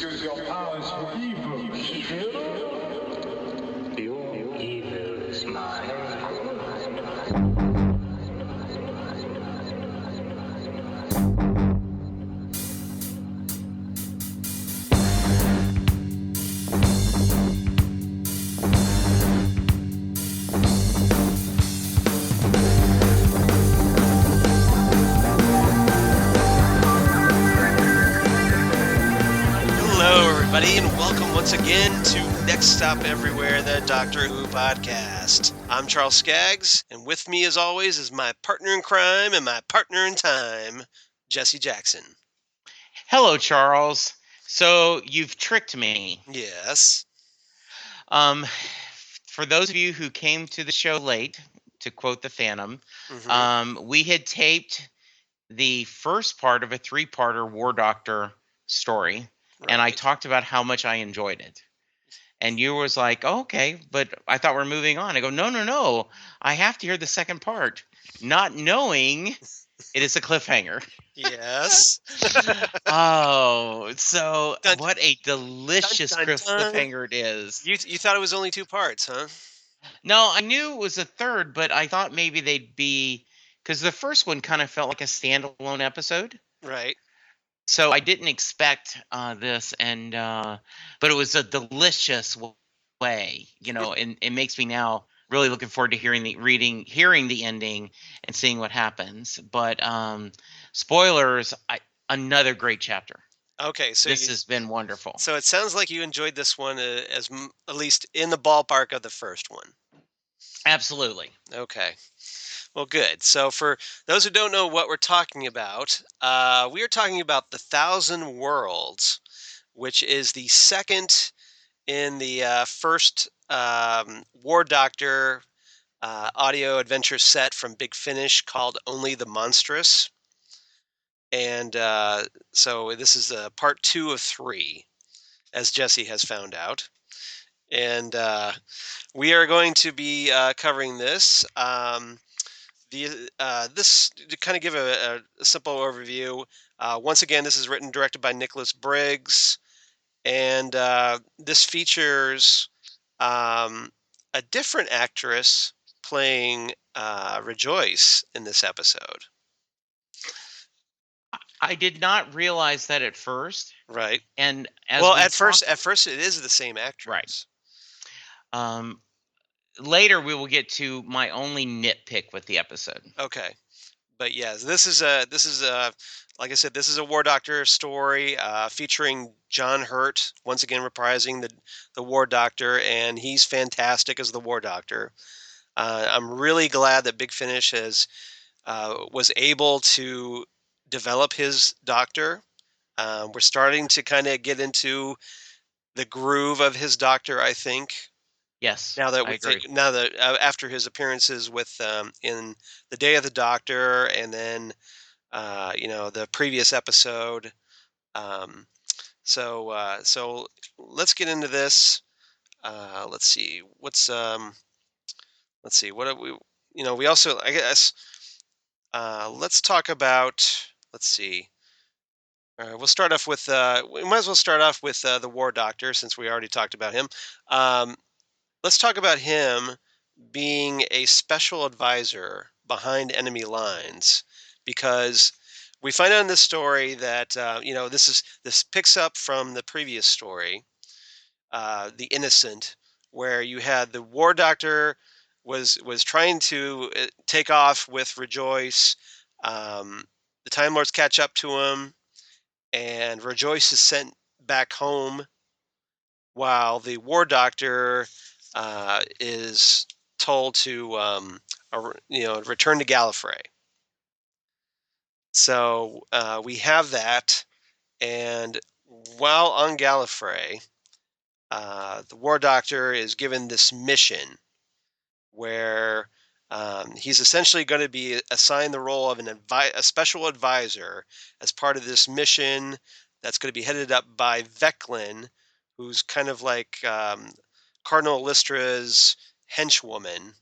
Use your powers for evil. Your evil is mine. Hello, everybody, and welcome once again to Next Stop Everywhere, the Doctor Who podcast. I'm Charles Skaggs, and with me, as always, is my partner in crime and my partner in time, Jesse Jackson. Hello, Charles. So you've tricked me. Yes. For those of you who came to the show late, to quote the Phantom, we had taped the first part of a three-parter War Doctor story, and I talked about how much I enjoyed it. And you was like, oh, okay, but I thought we're moving on. I go, no. I have to hear the second part, not knowing it is a cliffhanger. Yes. Oh, so Dun, what a delicious dun, dun, dun. cliffhanger it is. You thought it was only two parts, huh? No, I knew it was a third, but I thought maybe they'd be, because the first one kind of felt like a standalone episode. Right. So I didn't expect this, and but it was a delicious way, and it makes me now really looking forward to hearing the ending and seeing what happens. But spoilers, another great chapter. Okay, so This has been wonderful. So it sounds like you enjoyed this one at least in the ballpark of the first one. Absolutely. Okay. Well, good. So for those who don't know what we're talking about, we are talking about The Thousand Worlds, which is the second in the first War Doctor audio adventure set from Big Finish called Only the Monstrous. And so this is part 2 of 3, as Jesse has found out. And we are going to be covering this. This to kind of give a simple overview. Once again, this is written and directed by Nicholas Briggs, and this features a different actress playing Rejoice in this episode. I did not realize that at first. Right. And at first it is the same actress. Right. Later we will get to my only nitpick with the episode. Okay. But yes, this is like I said, this is a War Doctor story featuring John Hurt, once again reprising the War Doctor, and he's fantastic as the War Doctor. I'm really glad that Big Finish was able to develop his Doctor. We're starting to kind of get into the groove of his Doctor, I think. Yes. Now that after his appearances with in the Day of the Doctor, and then the previous episode. So let's get into this. Let's see what we we also, I guess, let's talk about, let's see. We'll start off with we might as well start off with the War Doctor, since we already talked about him. Let's talk about him being a special advisor behind enemy lines, because we find out in this story that this picks up from the previous story, The Innocent, where you had the War Doctor was trying to take off with Rejoice. The Time Lords catch up to him, and Rejoice is sent back home, while the War Doctor is told to return to Gallifrey. So we have that, and while on Gallifrey, the War Doctor is given this mission where he's essentially going to be assigned the role of a special advisor as part of this mission that's going to be headed up by Veclin, who's kind of like Cardinal Lystra's henchwoman.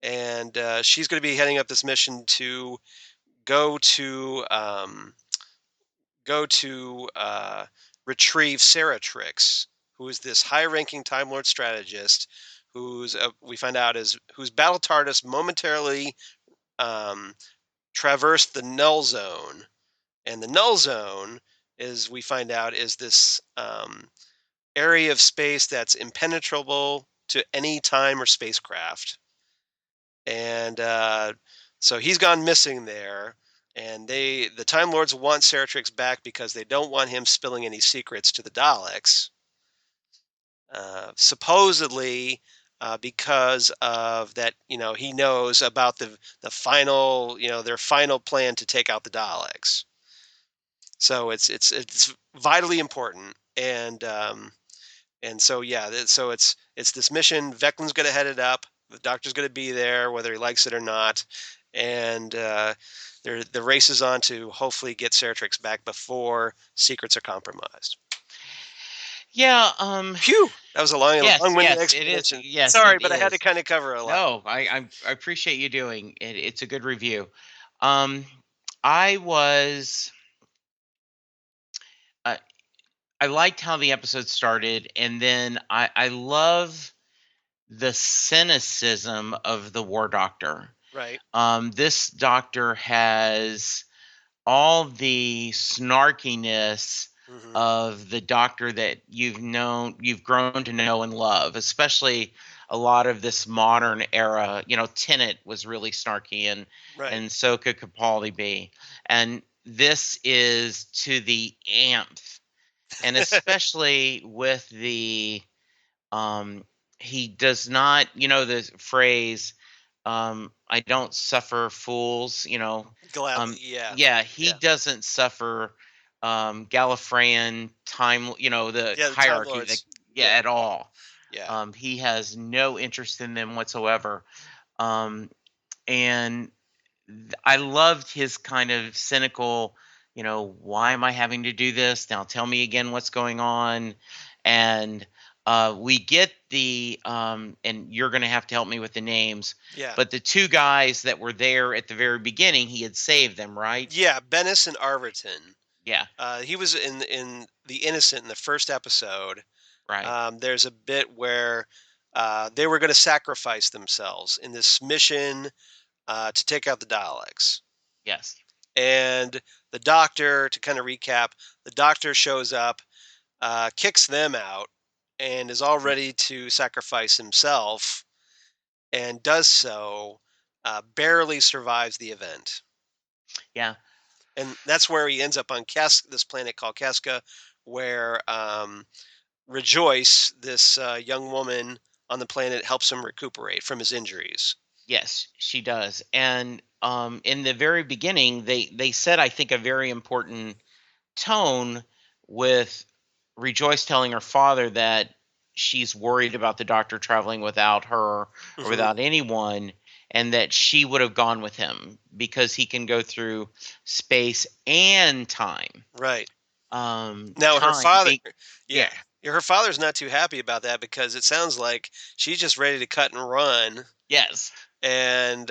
And she's going to be heading up this mission to go to go to retrieve Seratrix, who is this high-ranking Time Lord strategist, who's we find out is whose battle TARDIS momentarily traversed the Null Zone, and the Null Zone is we find out is this area of space that's impenetrable to any time or spacecraft, and so he's gone missing there. And the Time Lords want Seratrix back because they don't want him spilling any secrets to the Daleks. Supposedly, because of that, he knows about the final, their final plan to take out the Daleks. So it's vitally important, and so yeah, so it's this mission. Veklen's going to head it up. The Doctor's going to be there, whether he likes it or not, and the race is on to hopefully get Seratrix back before secrets are compromised. Yeah. Phew! That was a long-winded It explanation. is. Yes, sorry, it but I had is. to kind of cover a lot. No, I appreciate you doing it. It's a good review. I liked how the episode started, and then I love the cynicism of the War Doctor. Right. This Doctor has all the snarkiness of the Doctor that you've grown to know and love, especially a lot of this modern era. Tennant was really snarky, and so could Capaldi be. And this is to the nth, and especially with the he does not, the phrase, I don't suffer fools, Gladly, he doesn't suffer Gallifreyan time, the hierarchy at all. Yeah. He has no interest in them whatsoever. And I loved his kind of cynical, why am I having to do this? Now tell me again what's going on. And we get the, and you're going to have to help me with the names. Yeah. But the two guys that were there at the very beginning, he had saved them, right? Yeah, Bennis and Arverton. Yeah. He was in The Innocent in the first episode. Right. There's a bit where they were going to sacrifice themselves in this mission to take out the Daleks. Yes. And the Doctor, to kind of recap, the Doctor shows up, kicks them out, and is all ready to sacrifice himself, and does so, barely survives the event. Yeah. And that's where he ends up on this planet called Casca, where Rejoice, this young woman on the planet, helps him recuperate from his injuries. Yes, she does. And in the very beginning, they said, I think, a very important tone with Rejoice telling her father that she's worried about the Doctor traveling without her or without anyone, and that she would have gone with him because he can go through space and time. Right. Now her father, her father's not too happy about that because it sounds like she's just ready to cut and run. Yes. And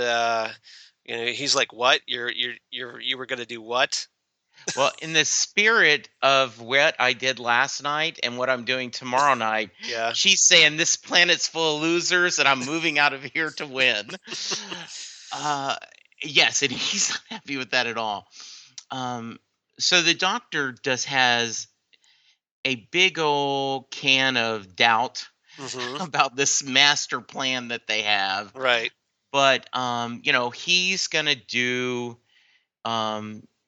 he's like, "What? You were going to do what?" Well, in the spirit of what I did last night and what I'm doing tomorrow night, she's saying this planet's full of losers and I'm moving out of here to win. Yes, and he's not happy with that at all. So the Doctor has a big old can of doubt about this master plan that they have. Right. But, he's going to do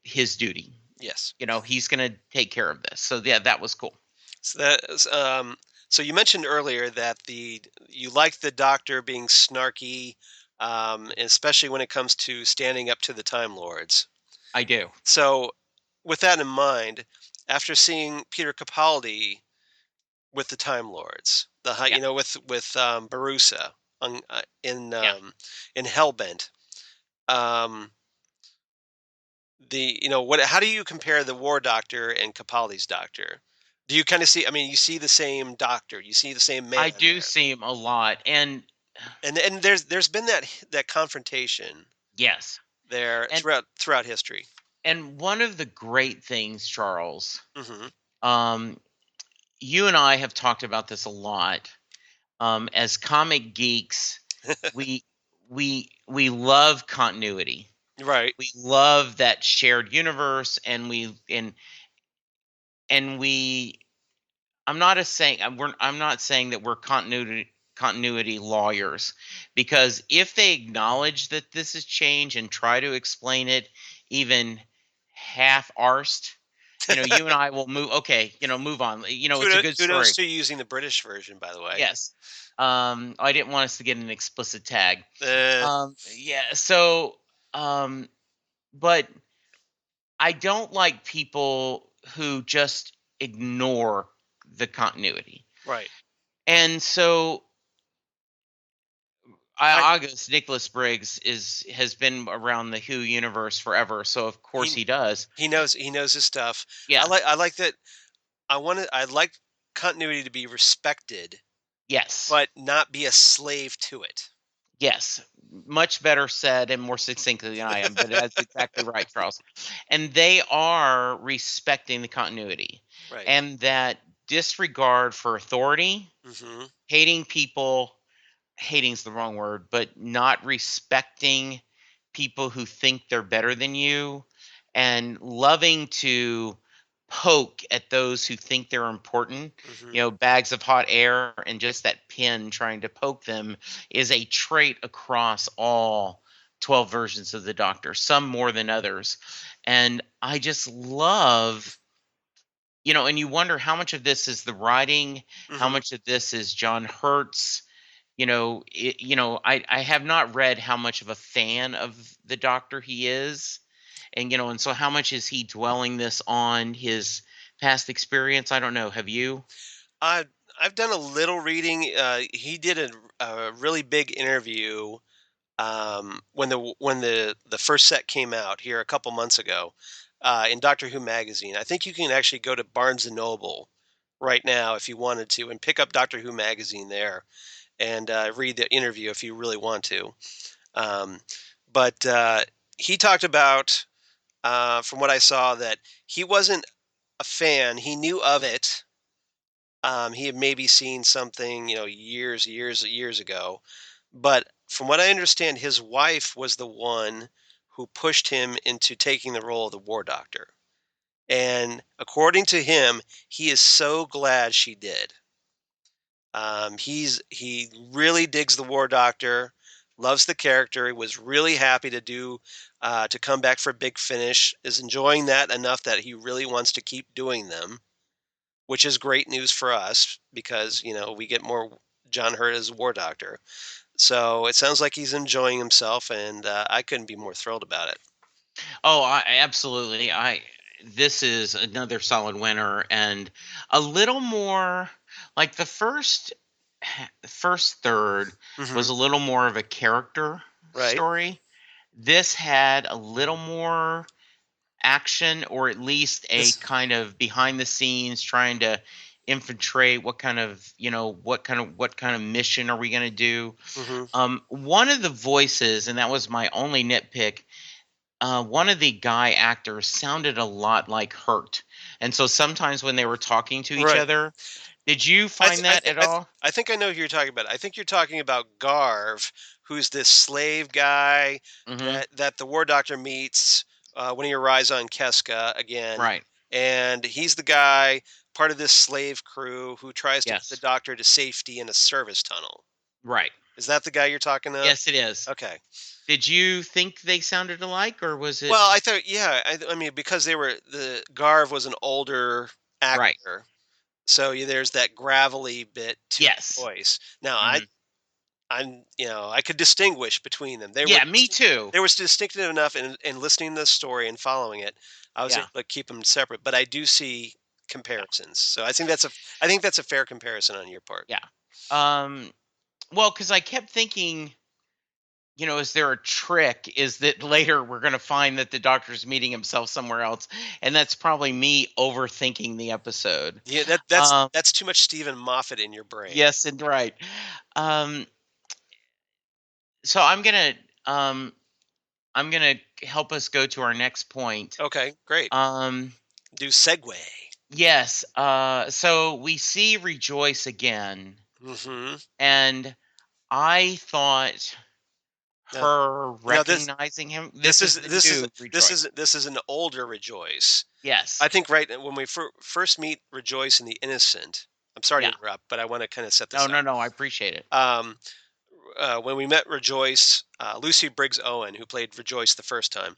his duty. Yes. He's going to take care of this. So, yeah, that was cool. So so you mentioned earlier that you like the Doctor being snarky, especially when it comes to standing up to the Time Lords. I do. So, with that in mind, after seeing Peter Capaldi with the Time Lords, with Barusa in Hellbent, how do you compare the War Doctor and Capaldi's Doctor? Do you kind of see? I mean, you see the same Doctor, you see the same man. I do see him a lot, and there's been that confrontation. Yes. There throughout history. and one of the great things, Charles, Hmm. you and I have talked about this a lot. As comic geeks, we we love continuity. Right. We love that shared universe, and we. I'm not saying I'm not saying that we're continuity lawyers, because if they acknowledge that this is change and try to explain it even half-arsed, you and I will move. Okay, move on. It's a good Kudos story. to using the British version, by the way. Yes. I didn't want us to get an explicit tag. Uh, Yeah. So, um, but I don't like people who just ignore the continuity. right. And so, I, August Nicholas Briggs has been around the Who universe forever, so of course he he does. he knows his stuff. Yeah. I like that. I like continuity to be respected, Yes. but not be a slave to it. Yes. Much better said and more succinctly than I am, but that's exactly right, Charles. And they are respecting the continuity, Right. and that disregard for authority, Hmm. hating people, hating's the wrong word, but not respecting people who think they're better than you, and loving to poke at those who think they're important. Hmm. Bags of hot air and just that pin trying to poke them is a trait across all 12 versions of the Doctor, some more than others. And I just love, and you wonder how much of this is the writing, how Hmm. much of this is John Hurt's. I have not read how much of a fan of the Doctor he is, and so how much is he dwelling this on his past experience? I don't know. Have you? I I've done a little reading. He did a really big interview when the first set came out here a couple months ago in Doctor Who magazine. I think you can actually go to Barnes and Noble right now if you wanted to and pick up Doctor Who magazine there and read the interview if you really want to. Um, but he talked about, from what I saw, that he wasn't a fan. He knew of it. He had maybe seen something, years ago. But from what I understand, his wife was the one who pushed him into taking the role of the War Doctor. And according to him, he is so glad she did. He really digs the War Doctor, loves the character. He was really happy to come back for Big Finish. Is enjoying that enough that he really wants to keep doing them, which is great news for us because we get more John Hurt as War Doctor. So it sounds like he's enjoying himself, and I couldn't be more thrilled about it. Oh, absolutely. This is another solid winner, and a little more like the first third Hmm. was a little more of a character Right. story. This had a little more action, or at least a This. kind of behind the scenes trying to infiltrate what kind of mission are we going to do. Hmm. One of the voices, and that was my only nitpick, one of the guy actors sounded a lot like Hurt, and so sometimes when they were talking to each Right. other, did you I, find th- I, that th- at I, th- all? I think I know who you're talking about. I think you're talking about Garv, who's this slave guy Hmm. that the War Doctor meets when he arrives on Keska again, Right. and he's the guy, part of this slave crew, who tries to get the Yes. Doctor to safety in a service tunnel. Right. Is that the guy you're talking of? Yes, it is. Okay. Did you think they sounded alike, or was it Well, I just thought, yeah, I mean, because the Garv was an older right? actor, so there's that gravelly bit to his Yes. voice. Now, Hmm. I could distinguish between them. Yeah, me too. They were distinctive enough in listening to the story and following it. I was Yeah. able to keep them separate, but I do see comparisons. So I think that's a fair comparison on your part. Yeah. Um, well, because I kept thinking, is there a trick? Is that later we're going to find that the Doctor's meeting himself somewhere else, and that's probably me overthinking the episode. Yeah, that's Um, that's too much Stephen Moffat in your brain. yes, and right. Um, so I'm gonna. I'm gonna help us go to our next point. Okay, great. Um, Do segue. yes. So we see Rejoice again, Mm-hmm. and I thought Now, her now this recognizing him. this This is is the this is new Rejoice. this is an older Rejoice. Yes. I think right when we first meet Rejoice and the Innocent. I'm sorry to Yeah. interrupt, but I want to kind of set No, this no, up. no. I appreciate it. When we met Rejoice, Lucy Briggs Owen, who played Rejoice the first time,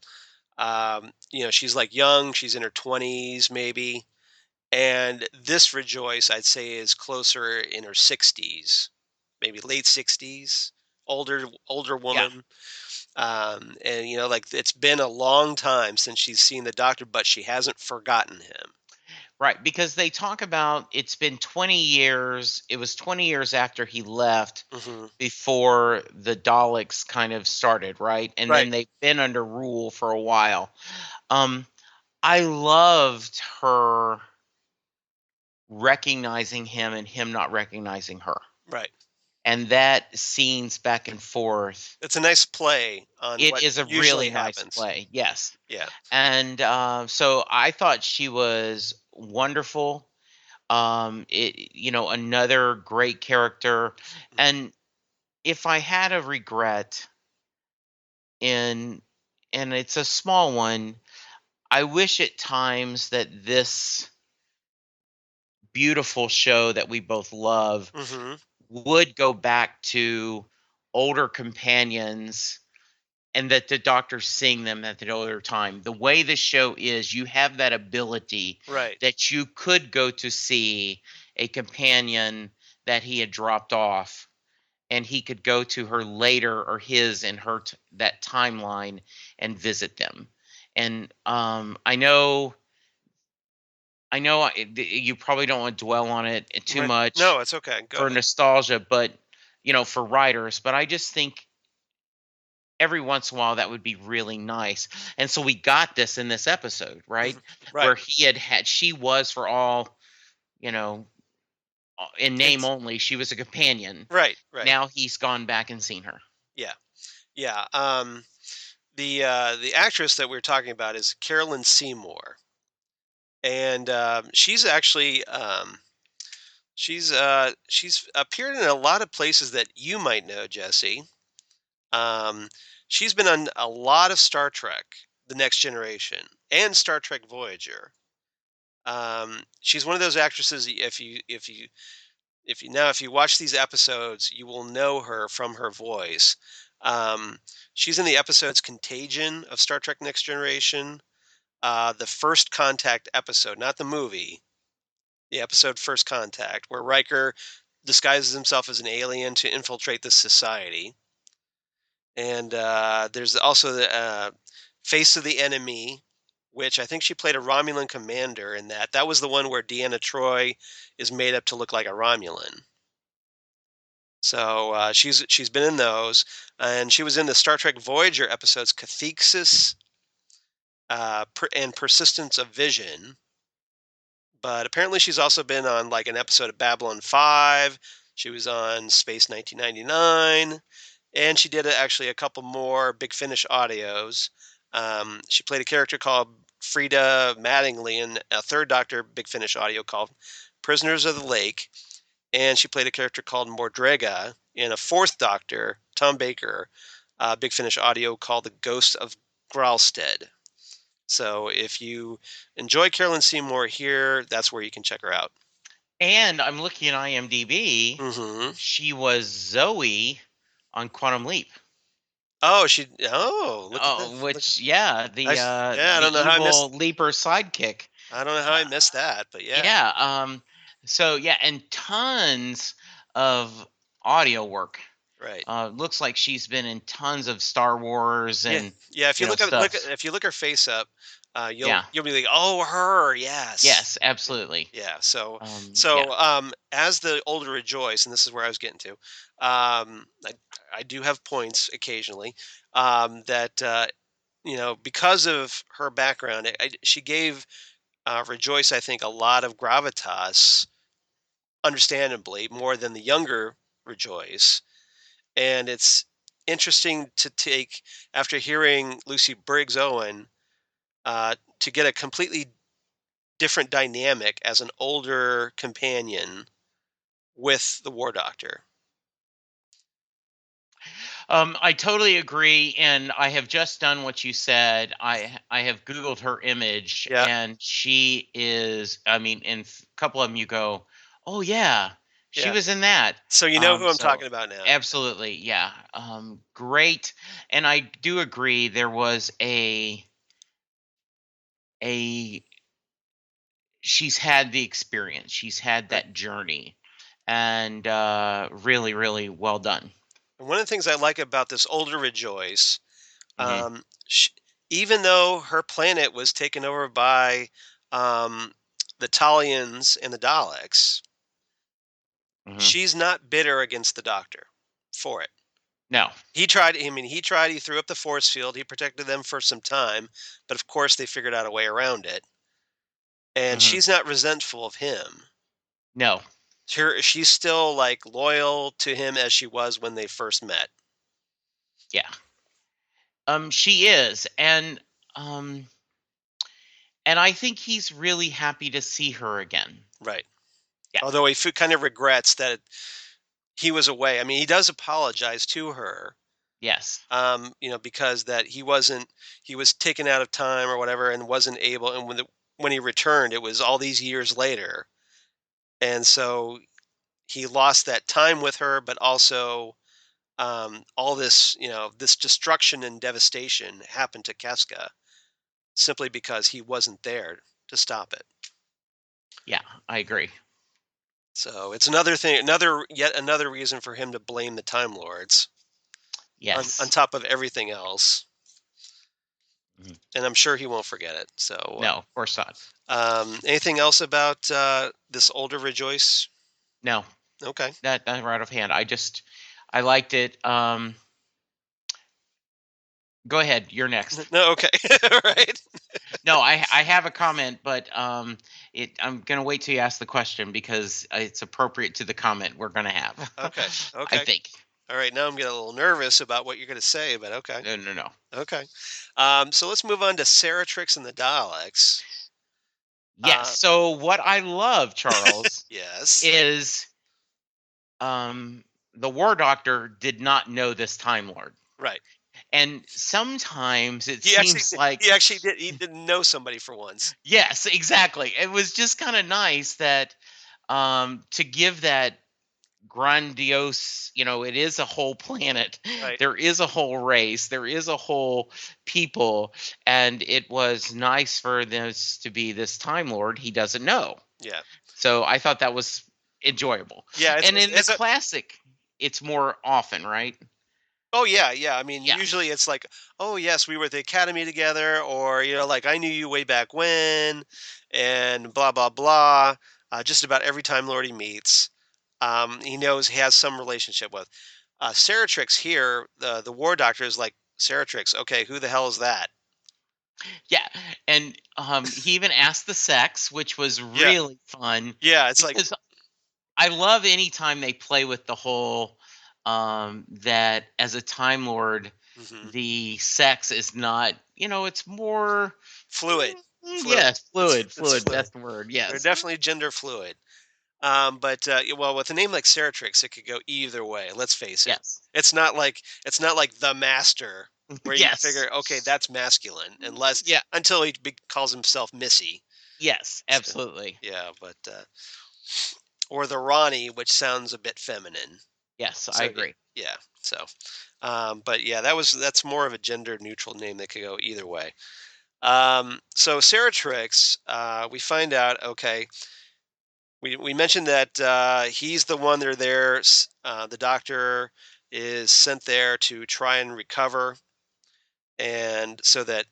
she's like young, she's in her 20s maybe, and this Rejoice, I'd say, is closer in her 60s, maybe late 60s, older Yeah. woman. And like it's been a long time since she's seen the doctor, but she hasn't forgotten him. Right, because they talk about it's been 20 years. It was 20 years after he left Hmm. before the Daleks kind of started, right? And Right. then they've been under rule for a while. Um, I loved her recognizing him and him not recognizing her. Right. And that scenes back and forth. It's a nice play on It what is a usually really nice happens. play. Yes. Yeah. And so I thought she was wonderful. Another great character. And if I had a regret in, and it's a small one, I wish at times that this beautiful show that we both love Hmm. would go back to older companions and that the doctors seeing them at the older time. The way the show is, you have that ability Right. that you could go to see a companion that he had dropped off, and he could go to her later, or his and her that timeline, and visit them. And you probably don't want to dwell on it too Right. much No, it's okay. Go for ahead. nostalgia, but for writers. But I just think every once in a while that would be really nice. And so we got this in this episode, right? Mhm. Right. Where she was, for all, you know, in name It's only, she was a companion. right. Right. Now he's gone back and seen her. Yeah. Yeah. The actress that we're talking about is Carolyn Seymour, and she's actually she's appeared in a lot of places that you might know, Jesse. Um, she's been on a lot of Star Trek: The Next Generation and Star Trek Voyager. She's one of those actresses. If you watch these episodes, you will know her from her voice. Um, she's in the episodes Contagion of Star Trek Next Generation, the First Contact episode, not the movie, the episode First Contact, where Riker disguises himself as an alien to infiltrate the society. And there's also the Face of the Enemy, which I think she played a Romulan commander in that. That was the one where Deanna Troy is made up to look like a Romulan. So she's been in those, and she was in the Star Trek Voyager episodes Cathexis and Persistence of Vision. But apparently, she's also been on like an episode of Babylon 5. She was on Space 1999, and she did actually a couple more Big Finish audios. She played a character called Frida Mattingly in a Third Doctor Big Finish audio called Prisoners of the Lake, and she played a character called Mordrega in a Fourth Doctor Tom Baker Big Finish audio called The Ghost of Gralstead. So if you enjoy Carolyn Seymour here, that's where you can check her out. And I'm looking at IMDb. Mm-hmm. She was Zoe on Quantum Leap. Oh, look at that. Which, yeah, I don't know how I evil missed. Leaper sidekick. I don't know how I missed that, but yeah. Yeah. So yeah, and tons of audio work. Right. Looks like she's been in tons of Star Wars and yeah. If you look stuff. if you look her face up, Yeah. you'll be like, oh, her, yes. Yes, absolutely. Yeah. So Yeah. as the older Rejoice, and this is where I was getting to, I do have points occasionally that because of her background, she gave Rejoice, I think, a lot of gravitas, understandably more than the younger Rejoice, and it's interesting to take after hearing Lucy Briggs Owen to get a completely different dynamic as an older companion with the War Doctor. I totally agree, and I have just done what you said. I have Googled her image, Yeah. and she is. I mean, in a couple of them, you go, "Oh yeah, she Yeah. was in that." So you know who I'm talking about now. Absolutely, yeah. Great, and I do agree. There was a. She's had the experience. She's had that journey, and really, really well done. And one of the things I like about this older Rejoice, Mhm. sh even though her planet was taken over by um, the Talians and the Daleks, Mhm. she's not bitter against the Doctor for it. No. He tried. I mean, he threw up the force field. He protected them for some time, but of course they figured out a way around it. And Mhm. she's not resentful of him. No. She's still like loyal to him as she was when they first met. Yeah. She is, um, and I think he's really happy to see her again. Right. Yeah. Although he kind of regrets that he was away. I mean, he does apologize to her. Yes. Because that he was taken out of time or whatever and wasn't able. And when he returned, it was all these years later, and so he lost that time with her, but also all this, this destruction and devastation happened to Casca simply because he wasn't there to stop it. Yeah, I agree. So it's yet another reason for him to blame the Time Lords on Yes. top of everything else. Mhm. And I'm sure he won't forget it. So, No, of course not. anything else about this older Rejoice? No, Okay. not right offhand. I liked it. Go ahead. You're next. No, okay. All right. No, I have a comment, but I'm gonna wait till you ask the question because it's appropriate to the comment we're gonna have. Okay. I Okay. think. All right. Now I'm getting a little nervous about what you're going to say, but okay. No. Okay. So let's move on to Saratrix and the Daleks. Yes. So what I love, Charles, Yes. is the War Doctor did not know this Time Lord. Right. And sometimes it He seems like he actually did. He didn't know somebody for once. yes, exactly. It was just kind of nice that to give that grandiose, it is a whole planet. Right. There is a whole race, there is a whole people, and it was nice for this to be this Time Lord he doesn't know. Yeah. So I thought that was enjoyable. Yeah. And in the classic, it's more often, right? Oh yeah, yeah. I mean, Yeah. usually it's like, oh yes, we were at the academy together, or like I knew you way back when, and blah blah blah. Just about every time Lord he meets, he knows he has some relationship with. Saratrix here, the War Doctor is like Saratrix. Okay, who the hell is that? Yeah, and he even asked the sex, which was Yeah. really fun. Yeah, it's like Because I love anytime they play with the whole that as a Time Lord, mhm, the sex is not, it's more fluid. yes, fluid, It's fluid, fluid. best word, They're yes. definitely gender fluid. But well, with a name like Saratrix, it could go either way. Let's face it. Yes. It's not like the Master, where you Yes. figure, okay, that's masculine, Yeah. until he calls himself Missy. Yes, absolutely. Yeah, but or the Ronnie, which sounds a bit feminine. Yes, I So agree. yeah, so but yeah, that's more of a gender neutral name that could go either way. So Saratrix, we find out, okay, we mentioned that he's the one they're there. The Doctor is sent there to try and recover, and so that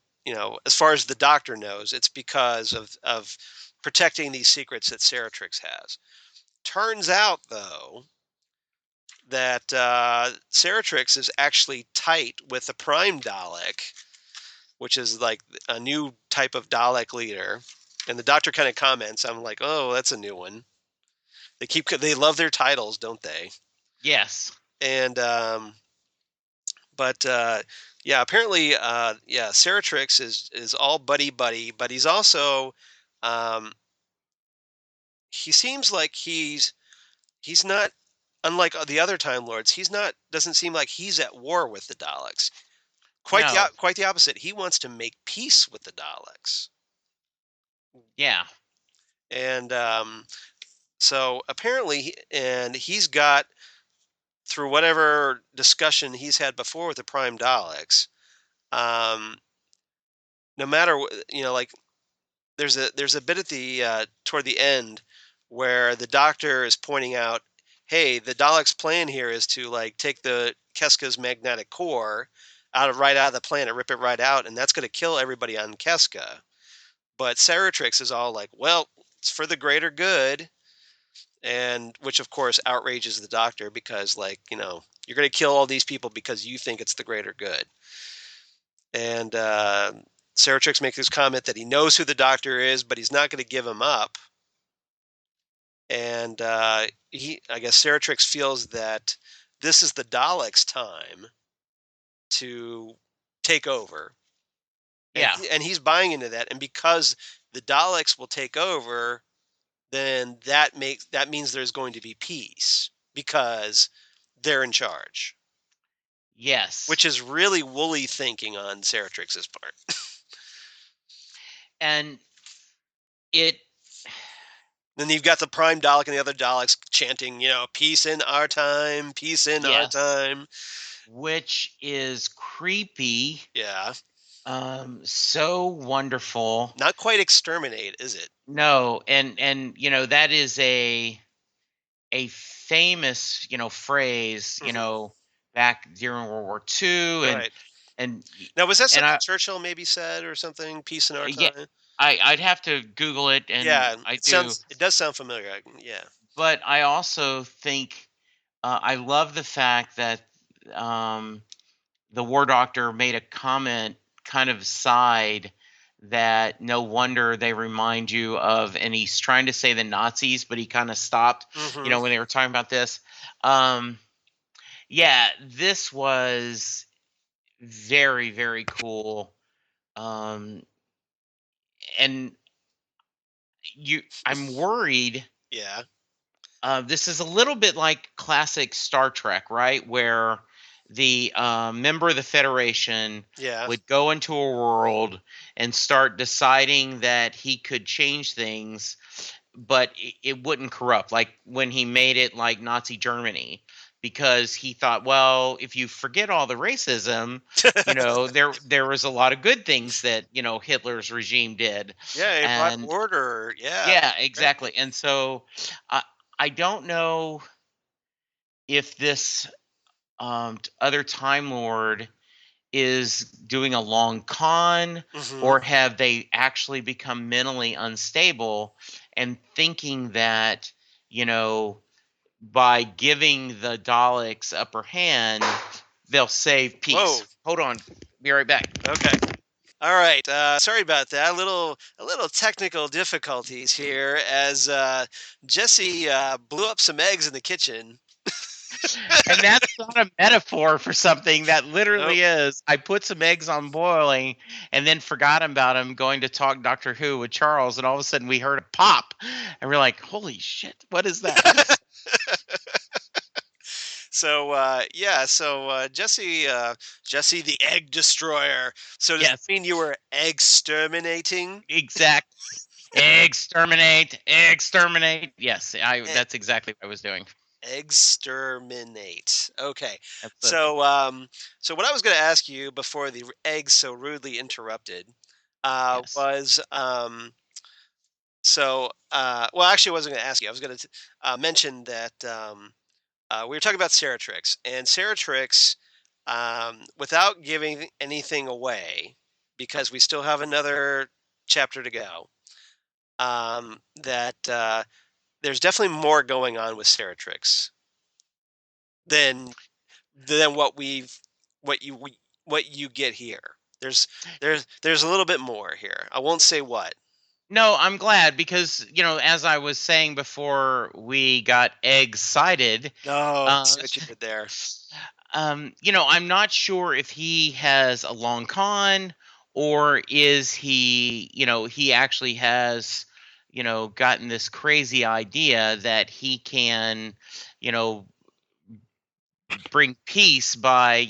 as far as the Doctor knows, it's because of protecting these secrets that Saratrix has. Turns out, though, that Saratrix is actually tight with the Prime Dalek, which is like a new type of Dalek leader. And the Doctor kind of comments, I'm like, oh, that's a new one. They love their titles, don't they? Yes. And But yeah, apparently, yeah, Ceratrix is all buddy, but he's also, um, he seems like he's not, unlike the other Time Lords, doesn't seem like he's at war with the Daleks. No. Quite the opposite. He wants to make peace with the Daleks. Yeah. And so apparently, and he's got, through whatever discussion he's had before with the Prime Daleks, no matter like there's a bit at the toward the end where the Doctor is pointing out, hey, the Daleks' plan here is to like take the Keska's magnetic core right out of the planet, rip it right out, and that's going to kill everybody on Keska. But Ceratrix is all like, well, it's for the greater good, and which of course outrages the Doctor because, like, you're going to kill all these people because you think it's the greater good. And Ceratrix makes this comment that he knows who the Doctor is, but he's not going to give him up. And I guess Ceratrix feels that this is the Daleks' time to take over. Yeah. And he's buying into that. And because the Daleks will take over, then that means there's going to be peace because they're in charge. Yes. Which is really woolly thinking on Ceratrix's part. And then you've got the Prime Dalek and the other Daleks chanting, peace in our time, peace in our time. Which is creepy. Yeah. So wonderful. Not quite exterminate, is it? No, and that is a famous, phrase, back during World War II, and right. And now, was that something Churchill maybe said or something? Peace in our time. Yeah, I'd have to Google it, and yeah, it does sound familiar. Yeah, but I also think I love the fact that the War Doctor made a comment, kind of aside, that no wonder they remind you of, and he's trying to say the Nazis, but he kind of stopped, when they were talking about this. Yeah, this was very, very cool. And I'm worried. Yeah. This is a little bit like classic Star Trek, right? Where the member of the Federation would go into a world and start deciding that he could change things, but it wouldn't corrupt. Like when he made it like Nazi Germany, because he thought, well, if you forget all the racism, there was a lot of good things that, Hitler's regime did. Yeah, it brought order. Yeah. Yeah, exactly. Right. And so I don't know if this other Time Lord is doing a long con, or have they actually become mentally unstable and thinking that, by giving the Daleks upper hand, they'll save peace. Whoa. Hold on. Be right back. Okay. All right. Sorry about that. A little technical difficulties here as Jesse blew up some eggs in the kitchen. And that's not a metaphor for something. That literally is. I put some eggs on boiling and then forgot about them, going to talk Doctor Who with Charles, and all of a sudden we heard a pop, and we're like, holy shit, what is that? So Jesse the Egg Destroyer. So does it mean you were exterminating? Exactly. Exterminate. Yes, that's exactly what I was doing. Exterminate. Okay. Absolutely. So what I was going to ask you before the eggs so rudely interrupted was well, actually, I wasn't going to ask you. I was going to mention that we were talking about Ceratrix, and Ceratrix, without giving anything away, because we still have another chapter to go, that there's definitely more going on with Ceratrix than what you get here. There's a little bit more here. I won't say what. No, I'm glad, because as I was saying before we got egg-sided. Oh, see what you did there. I'm not sure if he has a long con or is he, he actually has, gotten this crazy idea that he can, you know, bring peace by,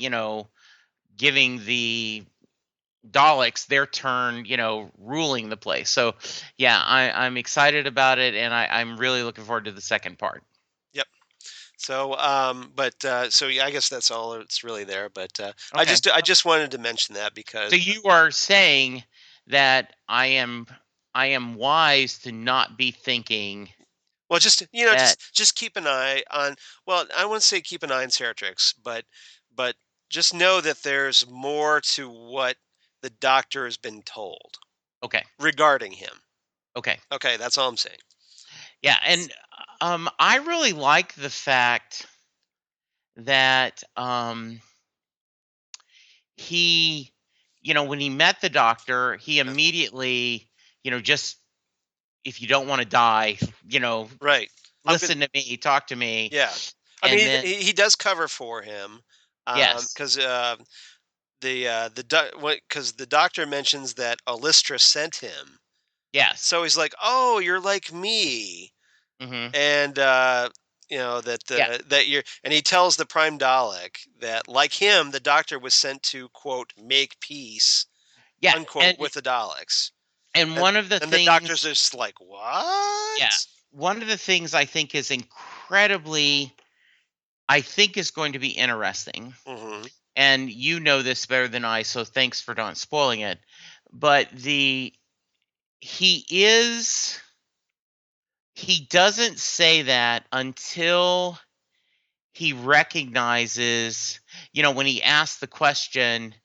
giving the Daleks their turn, ruling the place. So, yeah, I'm excited about it, and I'm really looking forward to the second part. Yep. So, so yeah, I guess that's all that's really there. But I Okay. just wanted to mention that because So you are saying that I am wise to not be thinking well, just that. just keep an eye on. Well, I wouldn't say keep an eye on Ceratrix, but just know that there's more to what the Doctor has been told Okay. regarding him. Okay. Okay, that's all I'm saying. Yeah, and I really like the fact that he, when he met the Doctor, he immediately, just if you don't want to die, Right. listen to me, talk to me. Yeah. I And mean, then he does cover for him, yes, because because the Doctor mentions that Alystra sent him, yes, so he's like, "Oh, you're like me," hmm and yeah, that you're, and he tells the Prime Dalek that, like him, the Doctor was sent to quote make peace yeah, unquote with the Daleks, and and one of the the Doctor's things, just like, "What?" yeah, one of the things I think is incredibly, I think is going to be interesting, Hmm. and you know this better than I, so thanks for not spoiling it. But he is he doesn't say that until he recognizes, when he asks the question,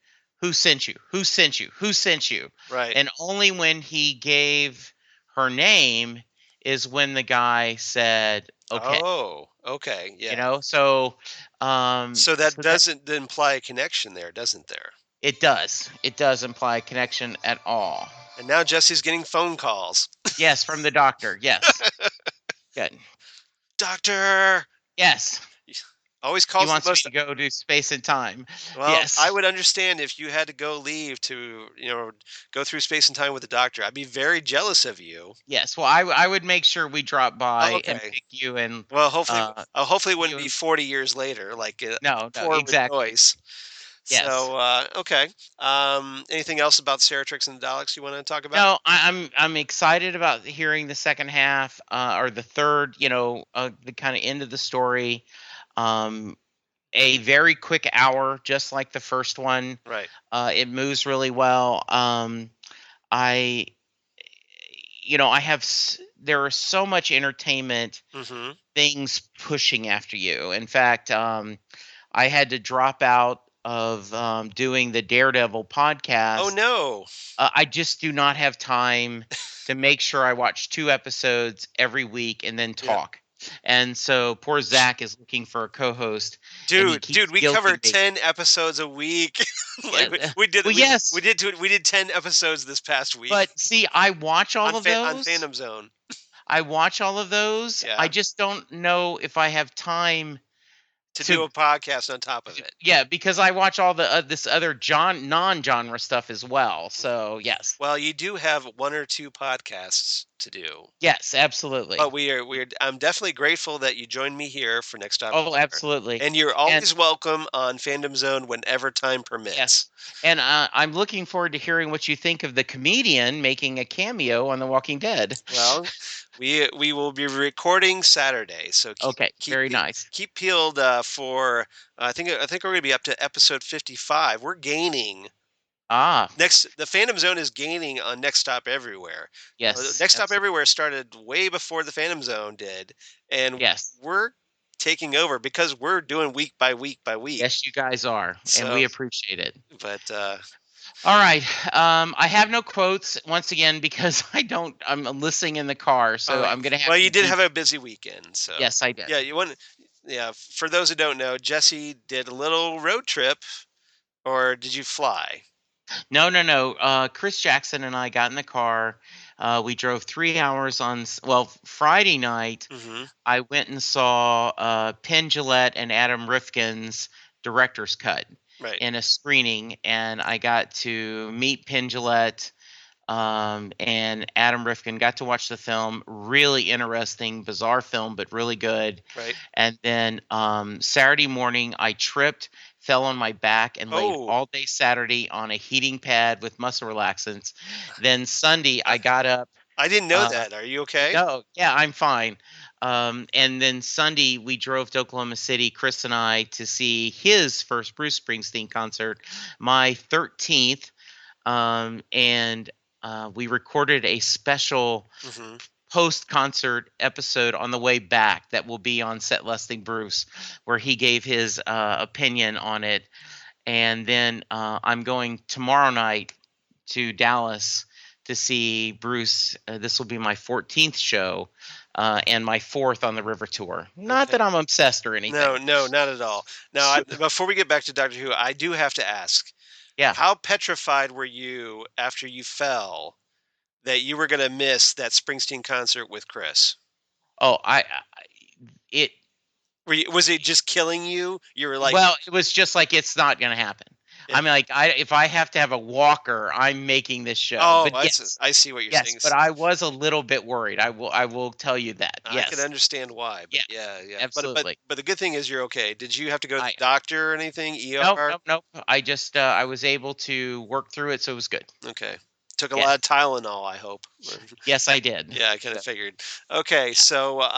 who sent you? Who sent you? Who sent you? Right. And only when he gave her name is when the guy said, okay. Oh, okay, yeah. So So that so that doesn't imply a connection there, doesn't there? it does imply a connection at all. And now Jesse's getting phone calls. Yes, from the Doctor. Yes. Good. Doctor! Yes. Always He calls the wants me most. to go to space and time. Well, I Yes. would understand if you had to go leave to, go through space and time with the Doctor. I'd be very jealous of you. Yes. Well, I would make sure we drop Oh, by and okay. pick you and Well, hopefully it wouldn't you be and 40 years later, like no, poor exactly. Rejoice. Yes. So, okay. Anything else about Ceratrix and the Daleks you want to talk about? No, I'm excited about hearing the second half or the third, the kind of end of the story. Um a very quick hour, just like the first one. Right. It moves really well. I I have there is so much entertainment, Mm-hmm. things pushing after you. In fact, I had to drop out of doing the Daredevil podcast. Oh, no. I just do not have time to make sure I watch 2 episodes every week and then Yeah. talk. And so poor Zach is looking for a co-host. Dude, we cover guilting me. 10 episodes a week. Like Yeah, we did. well, yes. we did 10 episodes this past week But see, I watch all of on those. Phantom Zone. I watch all of those. Yeah. I just don't know if I have time To do a podcast on top of it. Yeah, because I watch all the this other non-genre stuff as well. So yes, Well, you do have 1 or 2 podcasts to do. yes, absolutely. But I'm definitely grateful that you joined me here for Next Stop. Oh, absolutely. And you're always welcome on Fandom Zone whenever time permits. Yes. And I'm looking forward to hearing what you think of the comedian making a cameo on The Walking Dead. Well, we will be recording Saturday, so very nice. Keep peeled for. I think we're going to be up to episode 55. We're gaining. The Phantom Zone is gaining on Next Stop Everywhere. Yes. Next Stop Everywhere started way before the Phantom Zone did, and we're taking over because we're doing week by week by week. Yes, you guys are, and we appreciate it. But all right, I have no quotes once again because I'm listening in the car, so I'm gonna have. Well, you did have a busy weekend, so yes, I did. Yeah, Yeah, for those who don't know, Jesse did a little road trip, or did you fly? No. Chris Jackson and I got in the car. We drove 3 hours on Friday night. Mm-hmm. I went and saw Penn Jillette and Adam Rifkin's director's cut Right. in a screening, and I got to meet Penn Jillette and Adam Rifkin. Got to watch the film. Really interesting, bizarre film, but really good. Right. And then Saturday morning, I tripped, fell on my back, and laid all day Saturday on a heating pad with muscle relaxants. Then Sunday, I got up. I didn't know that. Are you okay? No, yeah, I'm fine. And then Sunday, we drove to Oklahoma City, Chris and I, to see his first Bruce Springsteen concert, my 13th. And we recorded a special post-concert episode on the way back that will be on Set Listing Bruce, where he gave his opinion on it. And then I'm going tomorrow night to Dallas to see Bruce. This will be my 14th show and my 4th on the River Tour. Not that I'm obsessed or anything. No, not at all. Now, before we get back to Doctor Who, I do have to ask. Yeah. How petrified were you after you fell that you were going to miss that Springsteen concert with Chris? Oh, was it just killing you? You were like, well, it was just like, it's not going to happen. I mean, like, if I have to have a walker, I'm making this show. Oh, but yes, I see what you're saying. Yes, but I was a little bit worried. I will tell you that. I can understand why. But yeah, absolutely. But the good thing is you're okay. Did you have to go to the doctor or anything? ER? Nope. I just I was able to work through it, so it was good. Okay. Took a lot of Tylenol, I hope. Yes, I did. Yeah, I kind of figured. Okay, so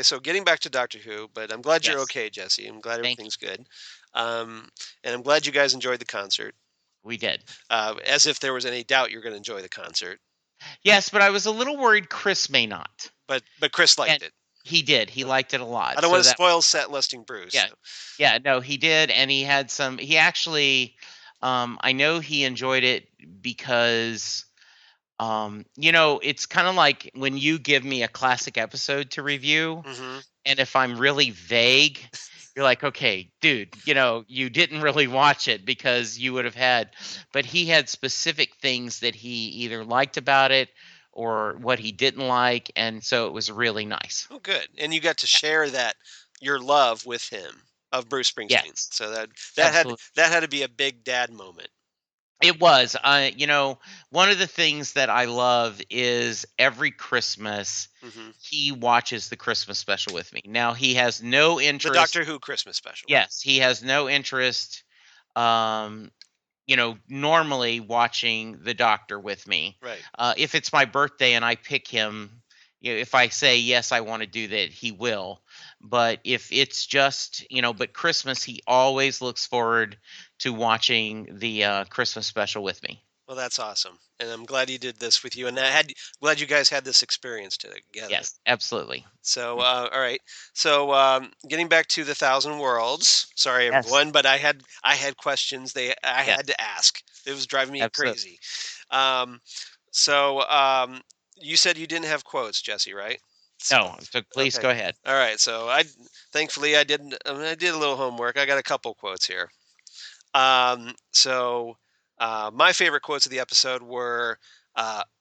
so getting back to Doctor Who, but I'm glad you're okay, Jesse. I'm glad everything's good. And I'm glad you guys enjoyed the concert. We did. As if there was any doubt you're going to enjoy the concert. Yes, but I was a little worried Chris may not. But Chris liked it. He did. He liked it a lot. I don't want to spoil Set Listing Bruce. Yeah. So. Yeah, no, he did. And he had some, he actually, I know he enjoyed it because, it's kind of like when you give me a classic episode to review, and if I'm really vague, you're like, okay, dude, you didn't really watch it because you would have had, but he had specific things that he either liked about it or what he didn't like. And so it was really nice. Oh, good. And you got to share your love with him of Bruce Springsteen. Yes. So that had to be a big dad moment. It was. One of the things that I love is every Christmas he watches the Christmas special with me. Now, he has no interest. The Doctor Who Christmas special. Yes, he has no interest, normally watching the Doctor with me. Right. If it's my birthday and I pick him, if I say, yes, I want to do that, he will. But if it's just, but Christmas, he always looks forward to watching the Christmas special with me. Well, that's awesome. And I'm glad he did this with you. And glad you guys had this experience together. Yes, absolutely. So, all right. So, getting back to the Thousand Worlds. Sorry, everyone, but I had questions. I had to ask. It was driving me crazy. You said you didn't have quotes, Jesse, right? No, so please go ahead. All right. So thankfully I did a little homework. I got a couple quotes here. My favorite quotes of the episode were,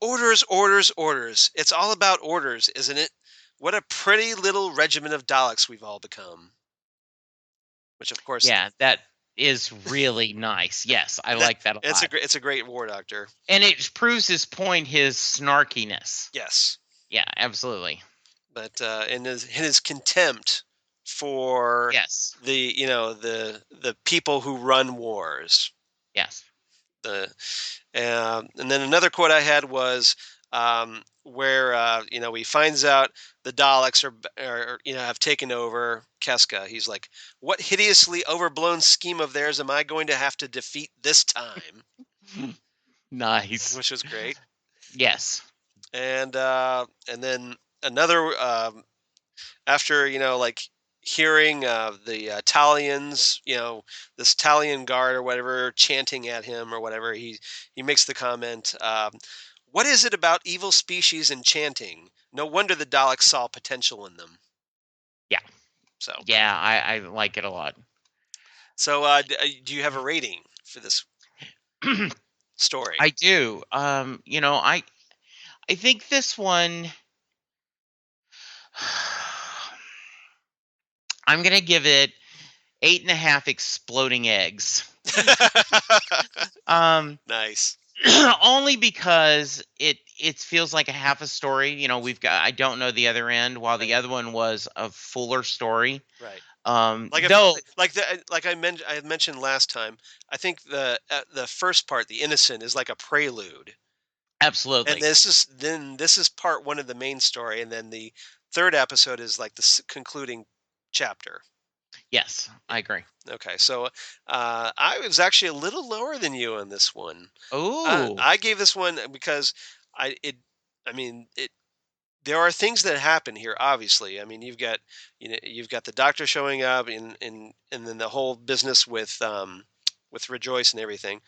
orders, orders, orders. It's all about orders, isn't it? What a pretty little regiment of Daleks we've all become. Which, of course... Yeah, that is really nice. Yes, I like that a lot. It's a great War Doctor. And it proves his point, his snarkiness. Yes. Yeah, absolutely. But in his contempt for the people who run wars. Yes. And then another quote I had was where he finds out the Daleks are have taken over Keska. He's like, "What hideously overblown scheme of theirs am I going to have to defeat this time?" Nice. Which was great. Yes. And then another after hearing the Talians, this Talian guard or whatever chanting at him or whatever, he makes the comment, what is it about evil species and chanting? No wonder the Daleks saw potential in them. Yeah. So. Yeah, I like it a lot. So do you have a rating for this story? I do. I think this one... I'm going to give it 8.5 exploding eggs. Nice. Only because it feels like a half a story. I don't know the other end, while the Right. other one was a fuller story. Right. Though Like I had mentioned last time, I think the first part, the innocent, is like a prelude, and absolutely. this is part one of the main story, and then the third episode is like the concluding chapter. Yes, I agree. Okay, so I was actually a little lower than you on this one. Oh, I gave this one because I it I mean it there are things that happen here, obviously. I mean, you've got the doctor showing up and then the whole business with Rejoice and everything,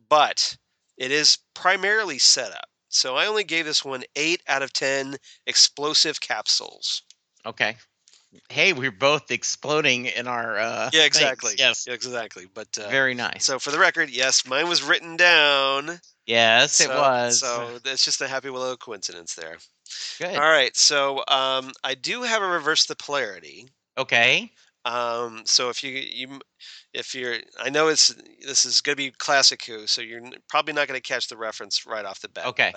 but it is primarily set up. So I only gave this one 8 out of 10 explosive capsules. okay. Hey, we're both exploding in our Yeah, things. exactly. Yes, Exactly. But very nice. so for the record, yes, mine was written down. Yes, it was. So it's just a happy little coincidence there. Good. All right, so I do have a reverse the polarity. Okay. So if you're, I know this is going to be classic Who, so you're probably not going to catch the reference right off the bat. Okay.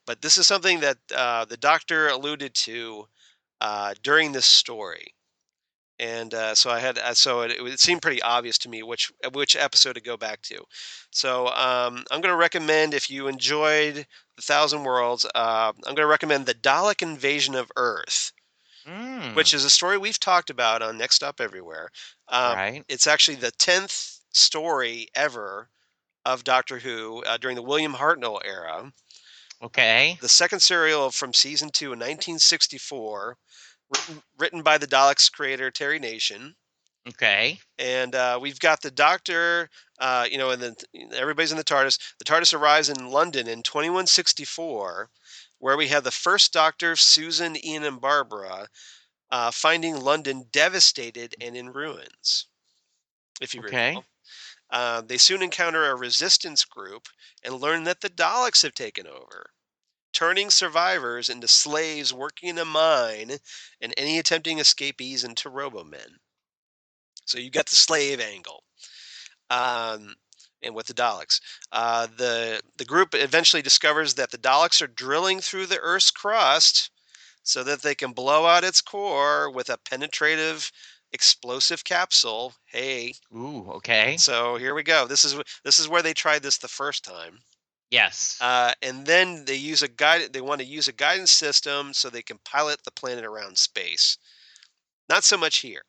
But this is something that the Doctor alluded to during this story, and so it seemed pretty obvious to me which episode to go back to. So I'm going to recommend, if you enjoyed the Thousand Worlds, I'm going to recommend the Dalek Invasion of Earth, which is a story we've talked about on Next Up Everywhere. Right. It's actually the 10th story ever of Doctor Who during the William Hartnell era. Okay. The second serial from season 2 in 1964, written by the Daleks creator Terry Nation. Okay. And we've got the Doctor, and then everybody's in the TARDIS. The TARDIS arrives in London in 2164, where we have the first Doctor, Susan, Ian, and Barbara, finding London devastated and in ruins, if you Okay. recall. They soon encounter a resistance group and learn that the Daleks have taken over, turning survivors into slaves working in a mine and any attempting escapees into Robomen. So you got the slave angle. Um, and with the Daleks. The group eventually discovers that the Daleks are drilling through the Earth's crust so that they can blow out its core with a penetrative explosive capsule. Hey. Ooh, okay. So here we go. This is where they tried this the first time. Yes. And then they use they want to use a guidance system so they can pilot the planet around space. Not so much here,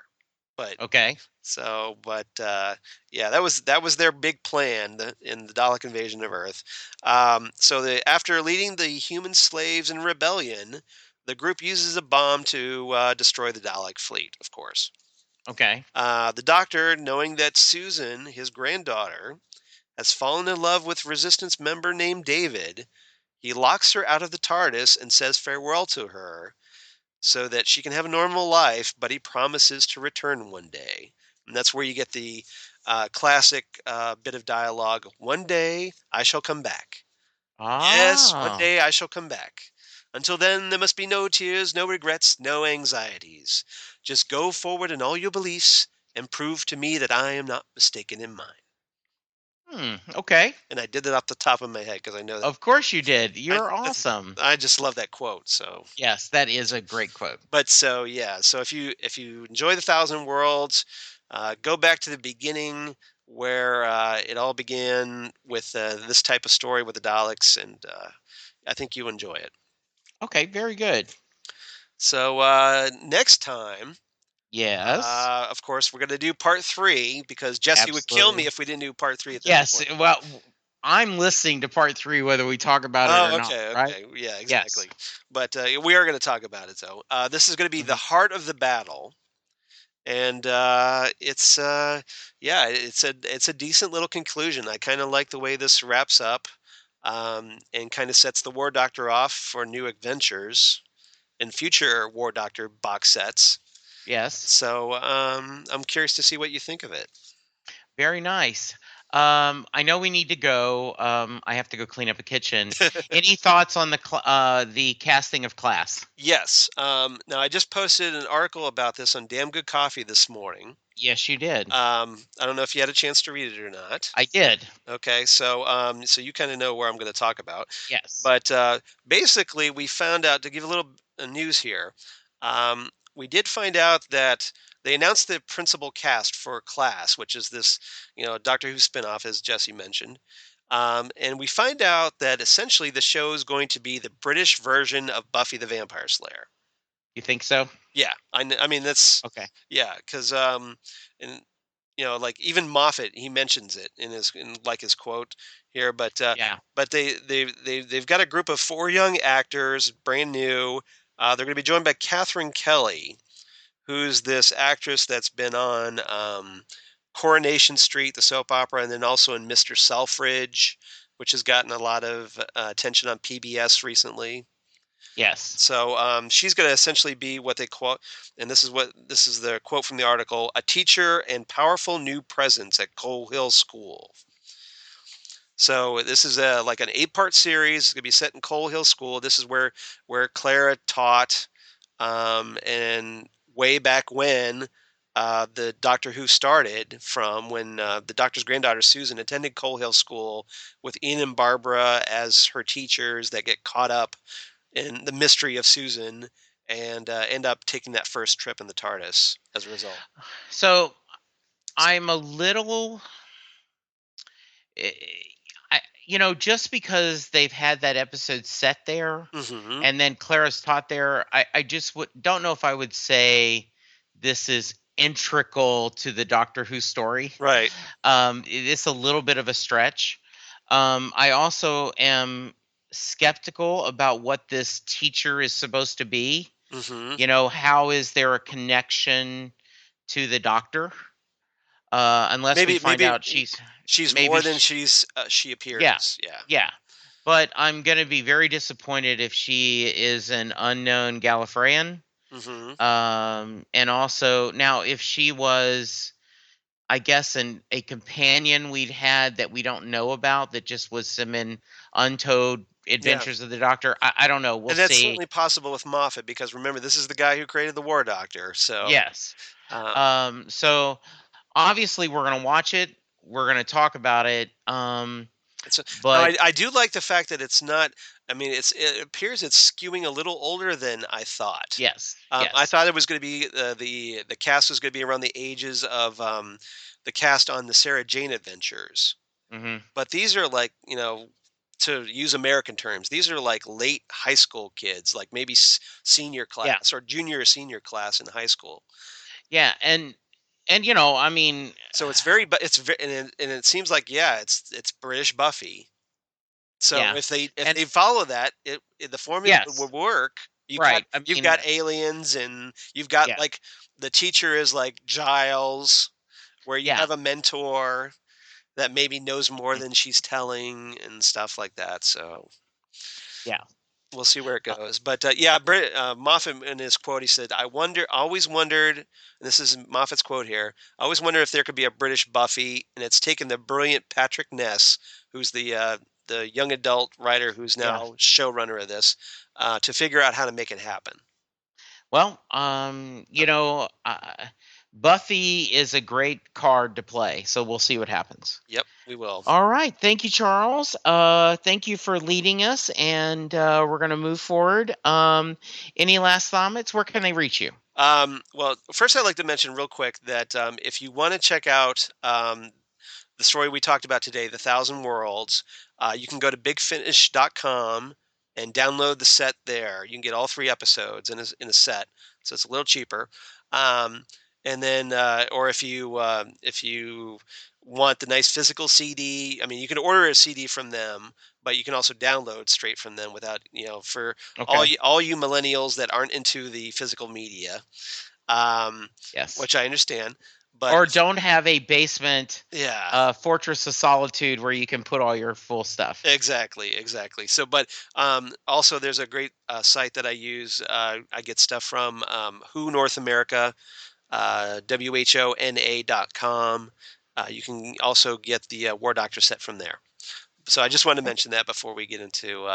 but okay. so, but yeah, that was their big plan in the Dalek invasion of Earth. After leading the human slaves in rebellion, the group uses a bomb to destroy the Dalek fleet, of course. Okay. The Doctor, knowing that Susan, his granddaughter, has fallen in love with Resistance member named David, he locks her out of the TARDIS and says farewell to her so that she can have a normal life, but he promises to return one day. And that's where you get the classic bit of dialogue, "One day I shall come back." Yes, one Ah. day I shall come back. Until then, there must be no tears, no regrets, no anxieties. Just go forward in all your beliefs and prove to me that I am not mistaken in mine. Okay. And I did that off the top of my head because I know that Of course you did. You're awesome. I just love that quote. So Yes, that is a great quote. but so yeah, so if you enjoy the Thousand Worlds, go back to the beginning where it all began with this type of story with the Daleks, and I think you enjoy it. Okay, very good. So next time, Yes. of course, we're going to do part 3 because Jesse would kill me Absolutely. if we didn't do part 3 at this Yes. point. Well, I'm listening to part 3 whether we talk about it or not. Okay, Right? yeah, Yes. exactly. But we are going to talk about it though. This is going to be the heart of the battle. And it's it's a decent little conclusion. I kind of like the way this wraps up, and kind of sets the War Doctor off for new adventures in future War Doctor box sets. Yes. So I'm curious to see what you think of it. Very nice. I know we need to go. I have to go clean up a kitchen. Any thoughts on the casting of Class? Yes. Now I just posted an article about this on Damn Good Coffee this morning. Yes, you did. I don't know if you had a chance to read it or not. I did. Okay, so you kind of know where I'm going to talk about. Yes. But basically, we found out, to give a little news here. We did find out that they announced the principal cast for Class, which is this, Doctor Who spinoff, as Jesse mentioned. And we find out that essentially the show is going to be the British version of Buffy the Vampire Slayer. You think so? Yeah, I mean that's Okay. yeah, because and like even Moffat, he mentions it in his quote here, Yeah. but they've got a group of 4 young actors, brand new. They're going to be joined by Catherine Kelly, who's this actress that's been on Coronation Street, the soap opera, and then also in Mr. Selfridge, which has gotten a lot of attention on PBS recently. Yes. So she's going to essentially be what they quote, and this is the quote from the article: a teacher and powerful new presence at Coal Hill School. So this is like an 8-part series. It's going to be set in Coal Hill School. This is where Clara taught, and way back when the Doctor Who started, from when the Doctor's granddaughter Susan attended Coal Hill School with Ian and Barbara as her teachers that get caught up in the mystery of Susan and end up taking that first trip in the TARDIS as a result. So I'm a little, just because they've had that episode set there, Mm-hmm. and then Clara's taught there, I just don't know if I would say this is integral to the Doctor Who story. Right. It's a little bit of a stretch. I also am skeptical about what this teacher is supposed to be. Mm-hmm. How is there a connection to the Doctor? Unless we find out she's more than she appears. Yeah. Yeah. Yeah. But I'm going to be very disappointed if she is an unknown Gallifreyan. Mm-hmm. And also, now if she was, I guess, a companion we'd had that we don't know about, that just was some untold adventures of the Doctor, I don't know. We'll and that's see. certainly possible with Moffat, because remember, this is the guy who created the War Doctor. So Yes. So obviously we're going to watch it. We're going to talk about it. But I do like the fact that it's not. I mean, it appears it's skewing a little older than I thought. Yes. I thought it was going to be the cast was going to be around the ages of the cast on the Sarah Jane Adventures. Mm-hmm. But these are like, to use American terms, these are like late high school kids, like maybe senior class or junior or senior class in high school. Yeah, and I mean, so it's very, but it's very, and it seems like it's British Buffy. So if they follow that, the formula would work. You've got aliens, and you've got like the teacher is like Giles, where you have a mentor that maybe knows more than she's telling and stuff like that. So we'll see where it goes. But Moffat, in his quote, he said, always wondered, and this is Moffat's quote here, I always wonder if there could be a British Buffy, and it's taken the brilliant Patrick Ness, who's the young adult writer who's now showrunner of this, to figure out how to make it happen. Well, Buffy is a great card to play, so we'll see what happens. Yep, we will. All right. Thank you, Charles. Thank you for leading us, and we're going to move forward. Any last comments? Where can they reach you? Well, first I'd like to mention real quick that if you want to check out the story we talked about today, The Thousand Worlds, you can go to bigfinish.com and download the set there. You can get all 3 episodes in a set, so it's a little cheaper. And then, or if you want the nice physical CD, I mean, you can order a CD from them, but you can also download straight from them without, for all you millennials that aren't into the physical media. Which I understand. But or don't have a basement, Fortress of Solitude where you can put all your full stuff. Exactly. So, but also there's a great site that I use. I get stuff from Who North America, WHONA.com, You can also get the War Doctor set from there. So I just wanted to mention that before we get into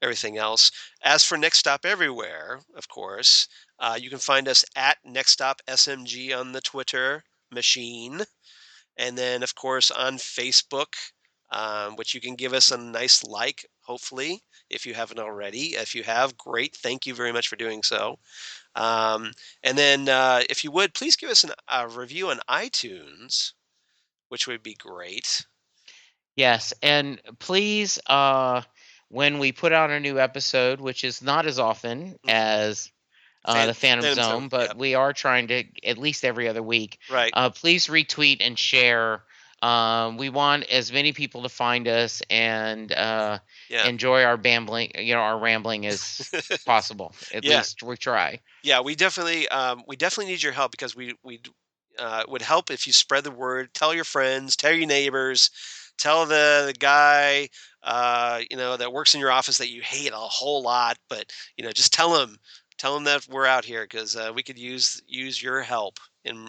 everything else. As for Next Stop Everywhere, of course, you can find us at Next Stop SMG on the Twitter machine. And then, of course, on Facebook, which you can give us a nice like, hopefully, if you haven't already. If you have, great. Thank you very much for doing so. And then, if you would, please give us a review on iTunes, which would be great. Yes, and please, when we put out a new episode, which is not as often as the Phantom Zone, but yep. We are trying to at least every other week. Right. Please retweet and share. We want as many people to find us and enjoy our rambling as possible. At least we try. Yeah, we definitely need your help, because we would help if you spread the word. Tell your friends, tell your neighbors, tell the guy that works in your office that you hate a whole lot, but just tell him that we're out here, because we could use your help in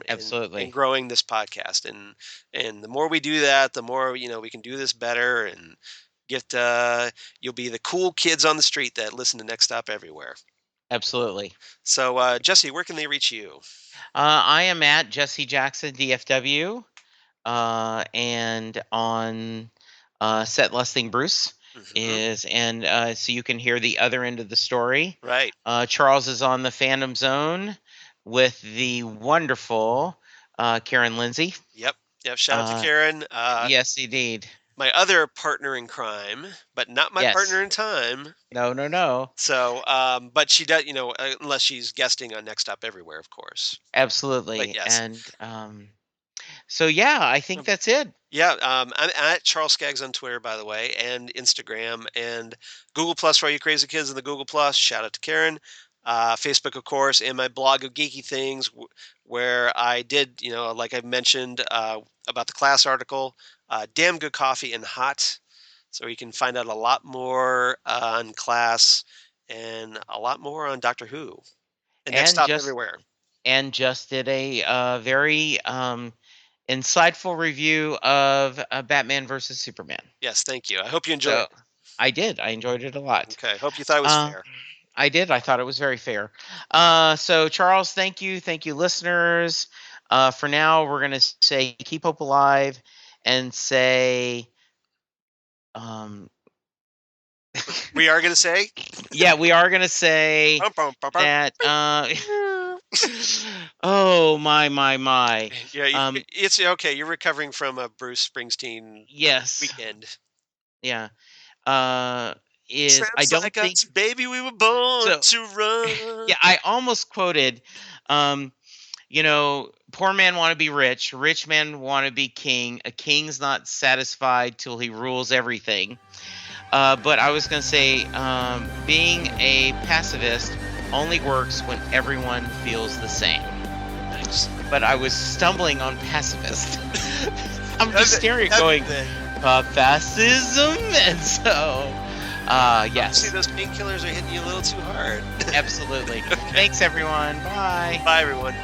growing this podcast, and the more we do that, the more we can do this better, and get you'll be the cool kids on the street that listen to Next Stop Everywhere. Absolutely. So Jesse, where can they reach you? I am at Jesse Jackson DFW, and on Set Lusting Bruce. So you can hear the other end of the story. Right. Charles is on the Phantom Zone with the wonderful Karen Lindsay. Yep. Shout out to Karen. Yes, indeed. My other partner in crime, but not my partner in time. No. So, but she does, unless she's guesting on Next Stop Everywhere, of course. Absolutely. But yes. And so yeah, I think that's it. Yeah, I'm at Charles Skaggs on Twitter, by the way, and Instagram, and Google Plus for all you crazy kids in the Google Plus. Shout out to Karen. Facebook, of course, and my blog of geeky things, where I did, like I mentioned about the class article, damn good coffee and hot. So you can find out a lot more on class and a lot more on Doctor Who. And Next Stop Everywhere. And just did a very insightful review of Batman versus Superman. Yes, thank you. I hope you enjoyed it. I did. I enjoyed it a lot. Okay. Hope you thought it was fair. I did. I thought it was very fair. So, Charles, thank you. Thank you, listeners. For now, we're going to say keep hope alive and say... we are going to say? Yeah, we are going to say that... oh, my. Yeah, it's okay. You're recovering from a Bruce Springsteen weekend. Yeah. I don't think... Us, baby, we were born to run. Yeah, I almost quoted, poor man want to be rich man want to be king. A king's not satisfied till he rules everything. But I was going to say, being a pacifist only works when everyone feels the same. Nice. But I was stumbling on pacifist. I'm just staring going, fascism? And so, yes. See, those painkillers are hitting you a little too hard. Absolutely. Okay. Thanks, everyone. Bye. Bye, everyone.